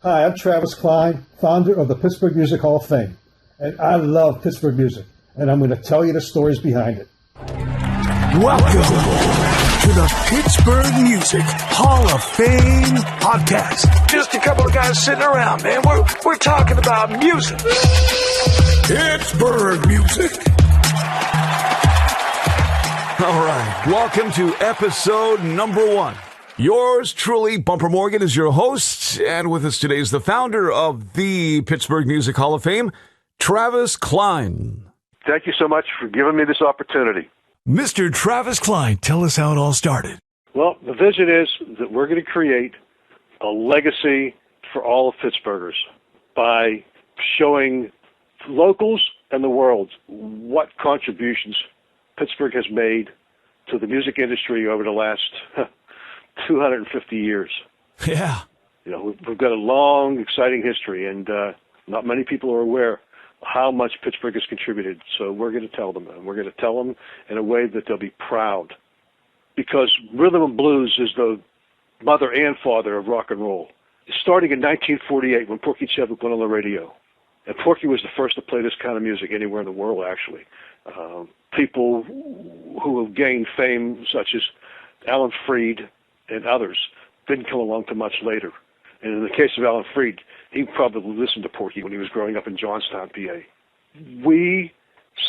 Hi, I'm Travis Klein, founder of the Pittsburgh Music Hall of Fame. And I love Pittsburgh music, and I'm going to tell you the stories behind it. Welcome to the Pittsburgh Music Hall of Fame podcast. Just a couple of guys sitting around, man. We're talking about music. Pittsburgh music. All right, welcome to episode number 1. Yours truly, Bumper Morgan, is your host, and with us today is the founder of the Pittsburgh Music Hall of Fame, Travis Klein. Thank you so much for giving me this opportunity. Mr. Travis Klein, tell us how it all started. Well, the vision is that we're going to create a legacy for all of Pittsburghers by showing locals and the world what contributions Pittsburgh has made to the music industry over the last 250 years. Yeah. You know, we've got a long, exciting history, and not many people are aware how much Pittsburgh has contributed. So we're going to tell them, and we're going to tell them in a way that they'll be proud. Because rhythm and blues is the mother and father of rock and roll. Starting in 1948 when Porky Chedwick went on the radio. And Porky was the first to play this kind of music anywhere in the world, actually. People who have gained fame, such as Alan Freed and others, didn't come along too much later. And in the case of Alan Freed, he probably listened to Porky when he was growing up in Johnstown, PA. We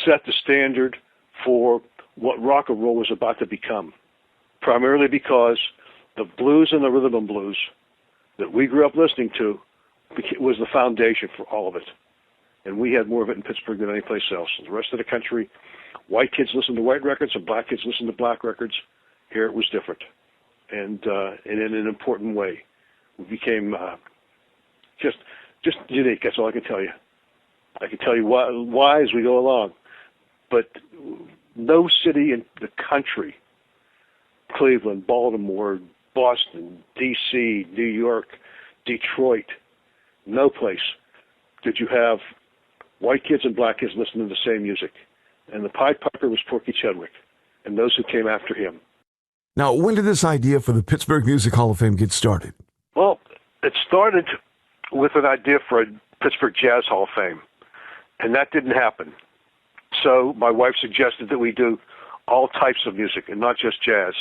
set the standard for what rock and roll was about to become, primarily because the blues and the rhythm and blues that we grew up listening to was the foundation for all of it. And we had more of it in Pittsburgh than any place else. In the rest of the country, white kids listened to white records and black kids listened to black records. Here it was different. And in an important way. We became just unique. That's all I can tell you. I can tell you why as we go along. But no city in the country, Cleveland, Baltimore, Boston, D.C., New York, Detroit, no place did you have white kids and black kids listening to the same music. And the Pied Piper was Porky Chedwick and those who came after him. Now, when did this idea for the Pittsburgh Music Hall of Fame get started? Well, it started with an idea for a Pittsburgh Jazz Hall of Fame, and that didn't happen. So my wife suggested that we do all types of music and not just jazz,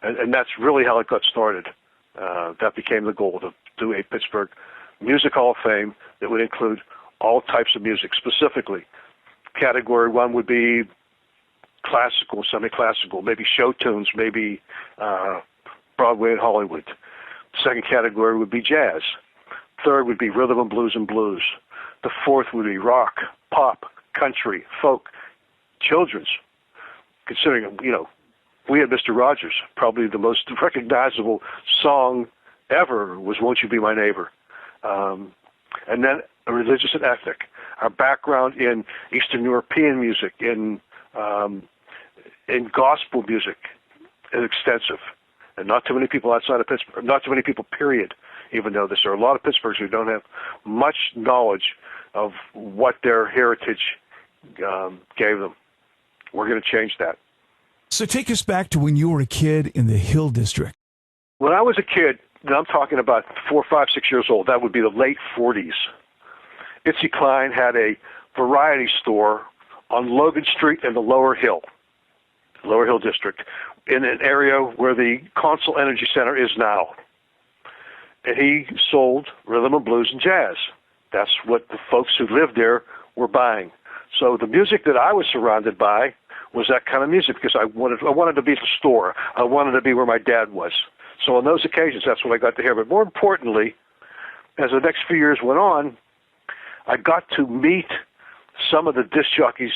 and that's really how it got started. That became the goal, to do a Pittsburgh Music Hall of Fame that would include all types of music. Specifically, Category 1 would be classical, semi-classical, maybe show tunes, maybe Broadway and Hollywood. Second category would be jazz. Third would be rhythm and blues and blues. The fourth would be rock, pop, country, folk, children's. Considering, you know, we had Mr. Rogers, probably the most recognizable song ever was Won't You Be My Neighbor. And then a religious and ethnic. Our background in Eastern European music, in gospel music is extensive. And not too many people outside of Pittsburgh, not too many people, period, even know this. There are a lot of Pittsburghers who don't have much knowledge of what their heritage gave them. We're going to change that. So take us back to when you were a kid in the Hill District. When I was a kid, and I'm talking about 4, 5, 6 years old, that would be the late 40s, Itzy Klein had a variety store on Logan Street in the Lower Hill District, in an area where the Consol Energy Center is now. And he sold rhythm and blues and jazz. That's what the folks who lived there were buying. So the music that I was surrounded by was that kind of music because I wanted to be at the store. I wanted to be where my dad was. So on those occasions, that's what I got to hear. But more importantly, as the next few years went on, I got to meet some of the disc jockeys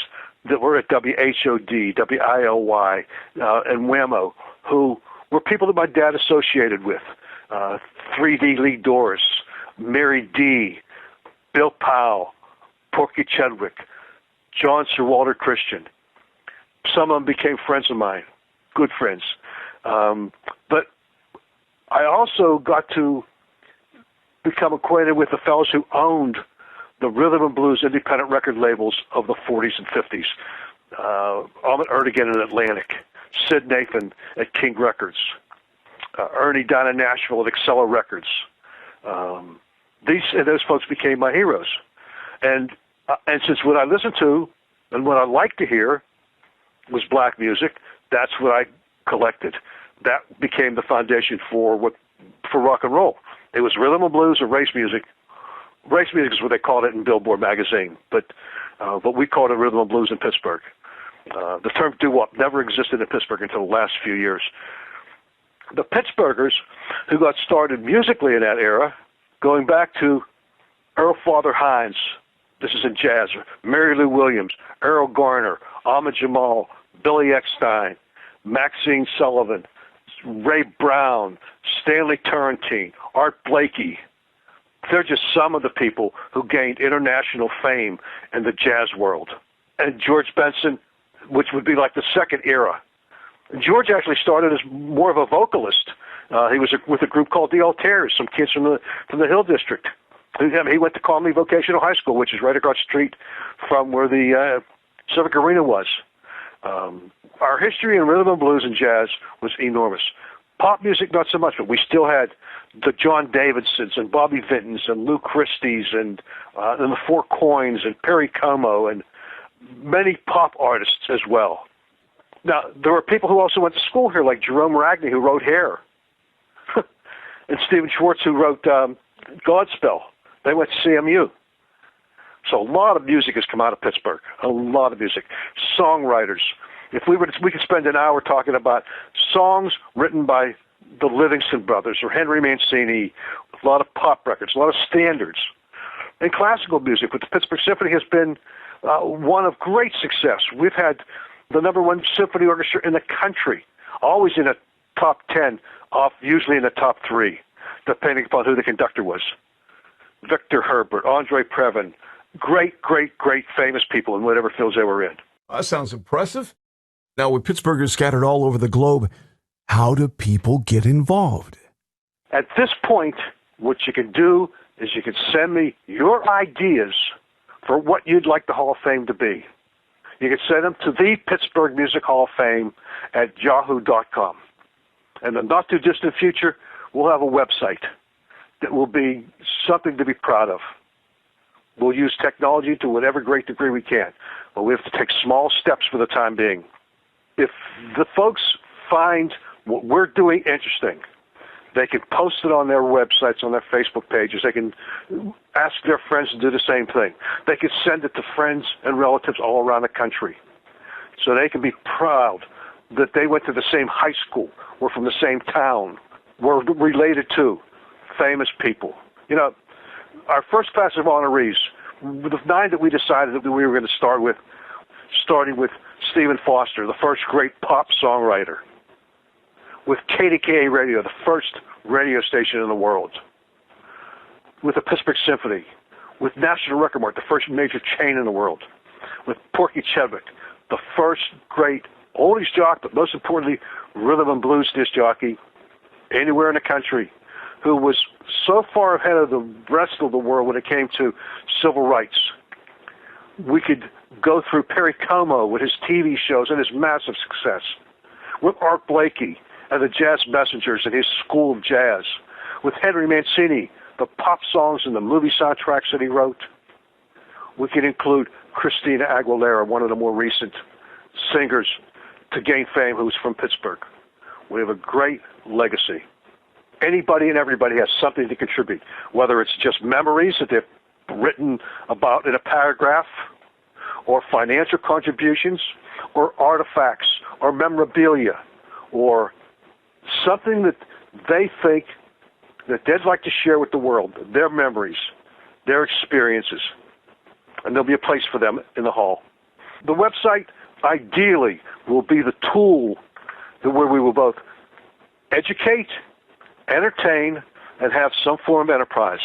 that were at WHOD, WILY, and WAMO, who were people that my dad associated with. 3D Lee Doris, Mary D., Bill Powell, Porky Chedwick, John Sir Walter Christian. Some of them became friends of mine, good friends. But I also got to become acquainted with the fellows who owned the rhythm and blues independent record labels of the 40s and 50s. Ahmet Ertegun at Atlantic, Sid Nathan at King Records, Ernie down in Nashville at Excella Records, those folks became my heroes. And since what I listened to and what I liked to hear was black music, that's what I collected. That became the foundation for rock and roll. It was rhythm and blues or race music. Race music is what they called it in Billboard magazine, but we called it rhythm and blues in Pittsburgh. The term doo-wop never existed in Pittsburgh until the last few years. The Pittsburghers who got started musically in that era, going back to Earl Father Hines, this is in jazz, Mary Lou Williams, Earl Garner, Ahmad Jamal, Billy Eckstein, Maxine Sullivan, Ray Brown, Stanley Turrentine, Art Blakey. They're just some of the people who gained international fame in the jazz world. And George Benson, which would be like the second era. George actually started as more of a vocalist. He was with a group called the Altaires, some kids from the Hill District. He went to Conley Vocational High School, which is right across the street from where the Civic Arena was. Our history in rhythm and blues and jazz was enormous. Pop music, not so much, but we still had the John Davidsons and Bobby Vintons and Lou Christie's and the Four Coins and Perry Como and many pop artists as well. Now, there were people who also went to school here, like Jerome Ragney, who wrote Hair, and Stephen Schwartz, who wrote Godspell. They went to CMU. So a lot of music has come out of Pittsburgh, a lot of music. Songwriters. We could spend an hour talking about songs written by the Livingston Brothers or Henry Mancini, a lot of pop records, a lot of standards. And classical music with the Pittsburgh Symphony has been one of great success. We've had the #1 symphony orchestra in the country, always in the top 10, usually in the top 3, depending upon who the conductor was. Victor Herbert, Andre Previn, great, great, great famous people in whatever fields they were in. That sounds impressive. Now, with Pittsburghers scattered all over the globe, how do people get involved? At this point, what you can do is you can send me your ideas for what you'd like the Hall of Fame to be. You can send them to the Pittsburgh Music Hall of Fame at yahoo.com. In the not-too-distant future, we'll have a website that will be something to be proud of. We'll use technology to whatever great degree we can, but we have to take small steps for the time being. If the folks find what we're doing interesting, they can post it on their websites, on their Facebook pages. They can ask their friends to do the same thing. They can send it to friends and relatives all around the country so they can be proud that they went to the same high school, were from the same town, were related to famous people. You know, our first class of honorees, the 9 that we decided that we were going to start with, starting with Stephen Foster, the first great pop songwriter, with KDKA Radio, the first radio station in the world, with the Pittsburgh Symphony, with National Record Mart, the first major chain in the world, with Porky Chedwick, the first great oldies jock, but most importantly, rhythm and blues disc jockey anywhere in the country, who was so far ahead of the rest of the world when it came to civil rights. We could go through Perry Como with his TV shows and his massive success, with Art Blakey and the Jazz Messengers and his School of Jazz, with Henry Mancini, the pop songs and the movie soundtracks that he wrote. We could include Christina Aguilera, one of the more recent singers to gain fame, who's from Pittsburgh. We have a great legacy. Anybody and everybody has something to contribute, whether it's just memories that they've written about in a paragraph, or financial contributions, or artifacts, or memorabilia, or something that they think that they'd like to share with the world, their memories, their experiences, and there'll be a place for them in the hall. The website, ideally, will be the tool where we will both educate, entertain, and have some form of enterprise,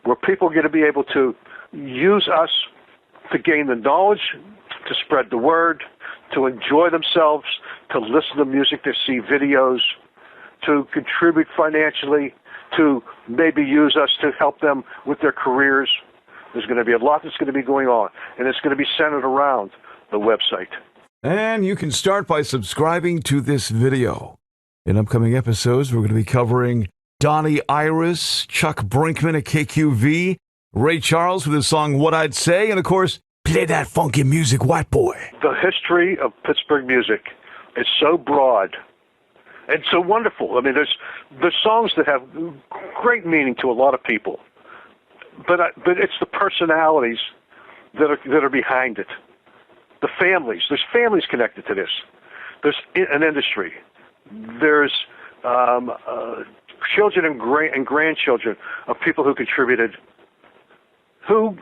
where people are going to be able to use us to gain the knowledge, to spread the word, to enjoy themselves, to listen to music, to see videos, to contribute financially, to maybe use us to help them with their careers. There's going to be a lot that's going to be going on, and it's going to be centered around the website. And you can start by subscribing to this video. In upcoming episodes, we're going to be covering Donnie Iris, Chuck Brinkman at KQV, Ray Charles with his song What I'd Say, and of course, play that funky music, white boy. The history of Pittsburgh music is so broad and so wonderful. I mean, there's songs that have great meaning to a lot of people, but it's the personalities that are behind it. The families. There's families connected to this. There's an industry. There's children and grandchildren of people who contributed. Who,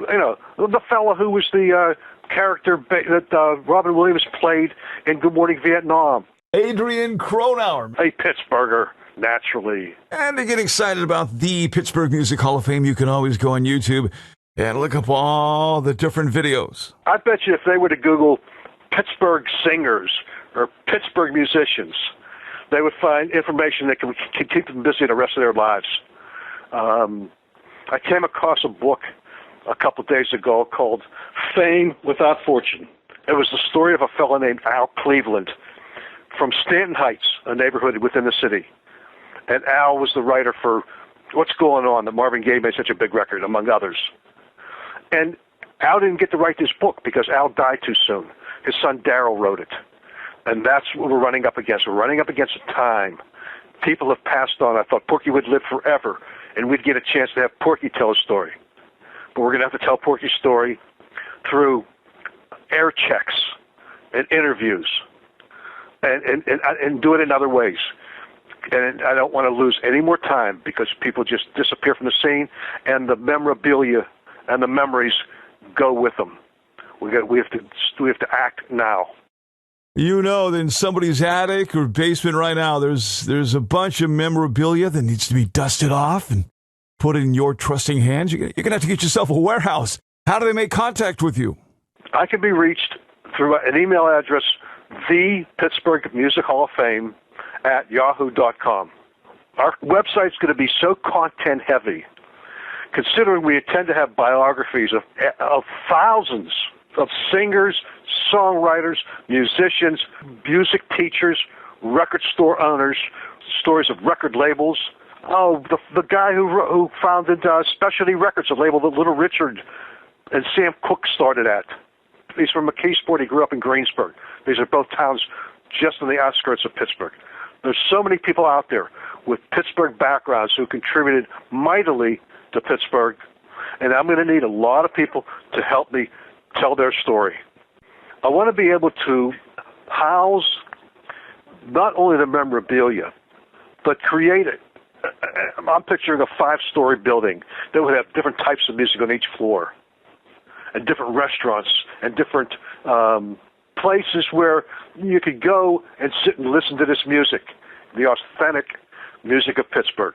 the fellow who was the character that Robin Williams played in Good Morning Vietnam. Adrian Cronauer. A Pittsburgher, naturally. And to get excited about the Pittsburgh Music Hall of Fame, you can always go on YouTube and look up all the different videos. I bet you if they were to Google Pittsburgh singers or Pittsburgh musicians, they would find information that can keep them busy the rest of their lives. I came across a book a couple of days ago called Fame Without Fortune. It was the story of a fellow named Al Cleveland from Stanton Heights, a neighborhood within the city. And Al was the writer for What's Going On, that Marvin Gaye made such a big record, among others. And Al didn't get to write this book because Al died too soon. His son Darryl wrote it. And that's what we're running up against. We're running up against a time. People have passed on. I thought Porky would live forever, and we'd get a chance to have Porky tell his story. But we're going to have to tell Porky's story through air checks and interviews and do it in other ways. And I don't want to lose any more time because people just disappear from the scene, and the memorabilia and the memories go with them. We have to act now. You know that in somebody's attic or basement right now, there's a bunch of memorabilia that needs to be dusted off and put in your trusting hands. You're going to have to get yourself a warehouse. How do they make contact with you? I can be reached through an email address, the Pittsburgh Music Hall of Fame @yahoo.com. Our website's going to be so content heavy, considering we intend to have biographies of thousands of singers, songwriters, musicians, music teachers, record store owners, stories of record labels. Oh, the guy who founded Specialty Records, a label that Little Richard and Sam Cooke started at. He's from McKeesport. He grew up in Greensburg. These are both towns just on the outskirts of Pittsburgh. There's so many people out there with Pittsburgh backgrounds who contributed mightily to Pittsburgh, and I'm going to need a lot of people to help me tell their story. I want to be able to house not only the memorabilia, but create it. I'm picturing a 5-story building that would have different types of music on each floor, and different restaurants, and different places where you could go and sit and listen to this music, the authentic music of Pittsburgh.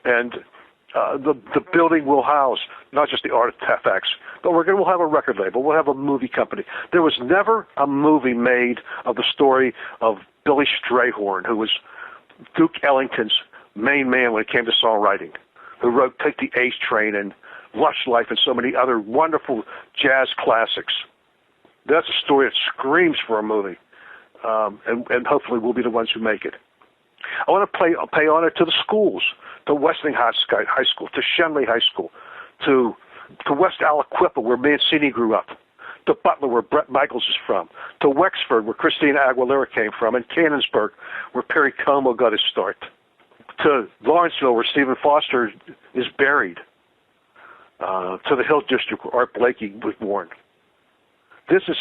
And the building will house not just the artifacts, but we'll have a record label. We'll have a movie company. There was never a movie made of the story of Billy Strayhorn, who was Duke Ellington's main man when it came to songwriting, who wrote Take the Ace Train and Lush Life and so many other wonderful jazz classics. That's a story that screams for a movie, and hopefully we'll be the ones who make it. I want to pay honor to the schools, to Westing High School, to Shenley High School, to West Aliquippa, where Mancini grew up, to Butler, where Bret Michaels is from, to Wexford, where Christina Aguilera came from, and Canonsburg, where Perry Como got his start, to Lawrenceville, where Stephen Foster is buried, to the Hill District, where Art Blakey was born. This is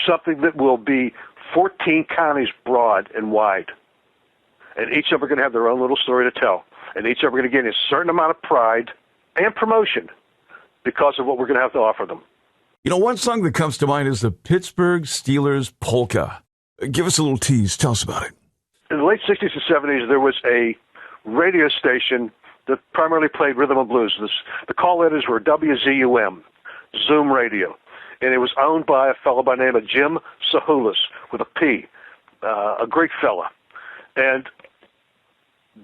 something that will be 14 counties broad and wide. And each of them are going to have their own little story to tell. And each of them are going to get a certain amount of pride and promotion because of what we're going to have to offer them. You know, one song that comes to mind is the Pittsburgh Steelers Polka. Give us a little tease. Tell us about it. In the late 60s and 70s, there was a radio station that primarily played rhythm and blues. The call letters were WZUM, Zoom Radio. And it was owned by a fellow by the name of Jim Sahulis, with a P, a great fella. And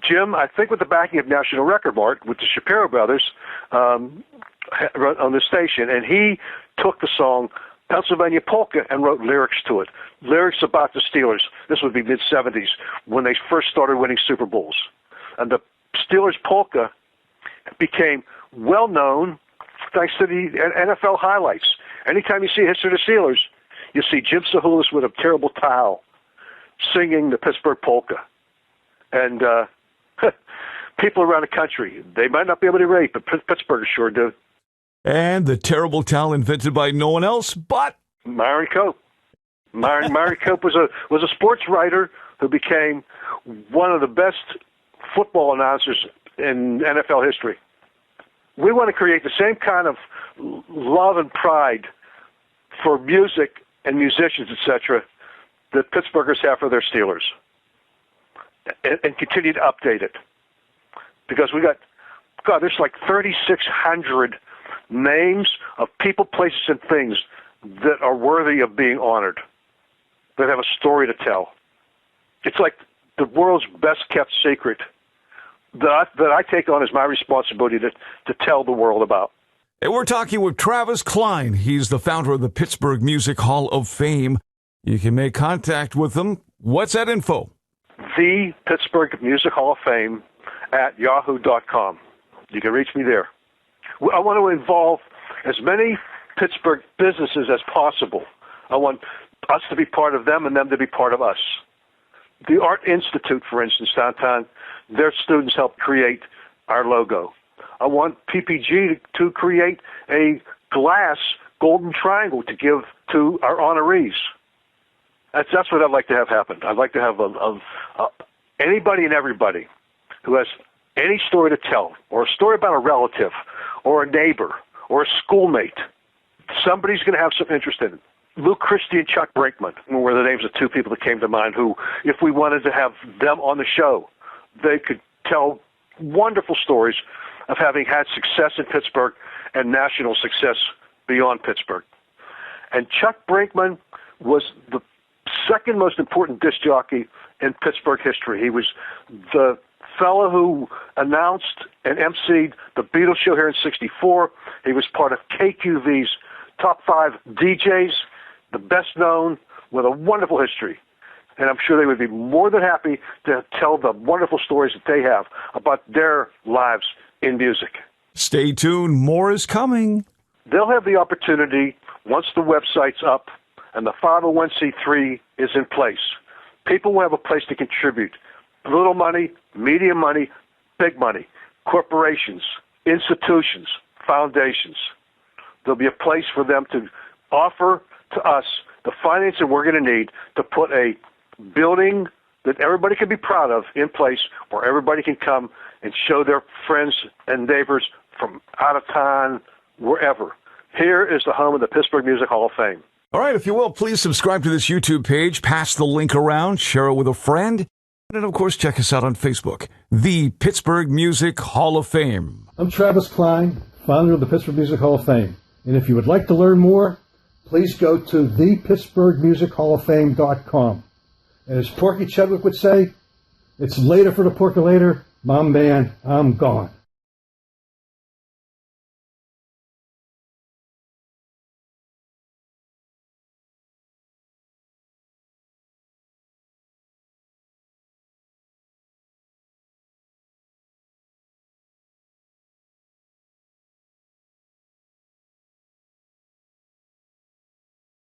Jim, I think with the backing of National Record Mart, with the Shapiro brothers, on the station, and he took the song Pennsylvania Polka and wrote lyrics to it. Lyrics about the Steelers. This would be mid-'70s, when they first started winning Super Bowls. And the Steelers polka became well known thanks to the NFL highlights. Anytime you see a history of the Steelers, you see Jim Sahulis with a terrible towel singing the Pittsburgh polka. And people around the country, they might not be able to rate, but Pittsburghers sure do. And the terrible towel invented by no one else but Myron Cope. Myron Cope was a sports writer who became one of the best football announcers in NFL history. We want to create the same kind of love and pride for music and musicians, etc., that Pittsburghers have for their Steelers, and continue to update it. Because there's like 3,600 names of people, places, and things that are worthy of being honored, that have a story to tell. It's like the world's best kept secret that I take on as my responsibility to tell the world about. And we're talking with Travis Klein. He's the founder of the Pittsburgh Music Hall of Fame. You can make contact with him. What's that info? The Pittsburgh Music Hall of Fame at yahoo.com. You can reach me there. I want to involve as many Pittsburgh businesses as possible. I want us to be part of them and them to be part of us. The Art Institute, for instance, downtown, their students helped create our logo. I want PPG to create a glass golden triangle to give to our honorees. That's what I'd like to have happen. I'd like to have anybody and everybody who has any story to tell, or a story about a relative, or a neighbor, or a schoolmate. Somebody's going to have some interest in it. Luke Christie and Chuck Brinkman were the names of two people that came to mind who, if we wanted to have them on the show, they could tell wonderful stories of having had success in Pittsburgh and national success beyond Pittsburgh. And Chuck Brinkman was the second most important disc jockey in Pittsburgh history. He was the fellow who announced and emceed the Beatles show here in '64. He was part of KQV's top 5 DJs, the best known, with a wonderful history. And I'm sure they would be more than happy to tell the wonderful stories that they have about their lives in music. Stay tuned. More is coming. They'll have the opportunity, once the website's up and the 501c3 is in place, people will have a place to contribute. Little money, medium money, big money, corporations, institutions, foundations. There'll be a place for them to offer to us the financing we're going to need to put a building that everybody can be proud of in place, where everybody can come and show their friends and neighbors from out of town, wherever. Here is the home of the Pittsburgh Music Hall of Fame. All right, if you will, please subscribe to this YouTube page, pass the link around, share it with a friend, and of course, check us out on Facebook, the Pittsburgh Music Hall of Fame. I'm Travis Klein, founder of the Pittsburgh Music Hall of Fame. And if you would like to learn more, please go to thepittsburghmusichall-of-fame.com. And as Porky Chedwick would say, it's later for the porculator. My man, I'm gone.